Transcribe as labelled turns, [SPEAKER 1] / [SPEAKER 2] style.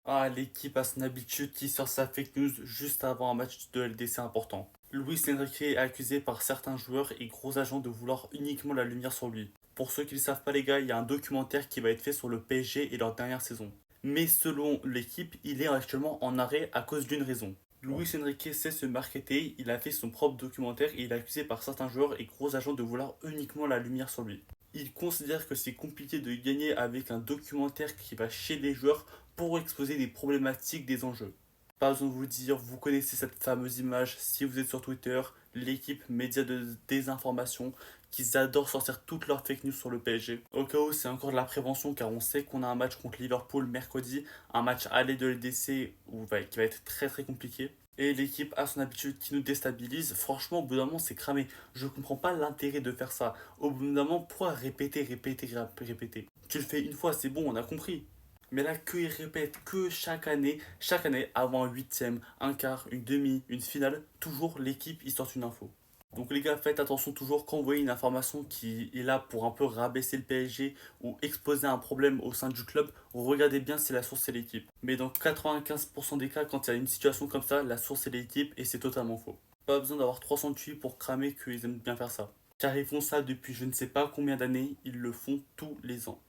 [SPEAKER 1] Ah, l'équipe a son habitude qui sort sa fake news juste avant un match de LDC important. Luis Enrique est accusé par certains joueurs et gros agents de vouloir uniquement la lumière sur lui. Pour ceux qui ne le savent pas les gars, il y a un documentaire qui va être fait sur le PSG et leur dernière saison. Mais selon l'équipe, il est actuellement en arrêt à cause d'une raison. Luis Enrique sait se marketer, il a fait son propre documentaire et il est accusé par certains joueurs et gros agents de vouloir uniquement la lumière sur lui. Il considère que c'est compliqué de gagner avec un documentaire qui va chez les joueurs pour exposer des problématiques des enjeux. Pas besoin de vous le dire, vous connaissez cette fameuse image si vous êtes sur Twitter, l'équipe média de désinformation qu'ils adorent sortir toutes leurs fake news sur le PSG. Au cas où c'est encore de la prévention car on sait qu'on a un match contre Liverpool mercredi, un match aller de l'EDC qui va être très très compliqué. Et l'équipe a son habitude qui nous déstabilise. Franchement, au bout d'un moment, c'est cramé. Je comprends pas l'intérêt de faire ça. Au bout d'un moment, pourquoi répéter. Tu le fais une fois, c'est bon, on a compris. Mais là, que il répète que chaque année, avant un huitième, un quart, une demi, une finale, toujours l'équipe, il sort une info. Donc les gars, faites attention toujours quand vous voyez une information qui est là pour un peu rabaisser le PSG ou exposer un problème au sein du club, regardez bien si la source c'est l'équipe. Mais dans 95% des cas, quand il y a une situation comme ça, la source c'est l'équipe et c'est totalement faux. Pas besoin d'avoir 308 pour cramer qu'ils aiment bien faire ça. Car ils font ça depuis je ne sais pas combien d'années, ils le font tous les ans.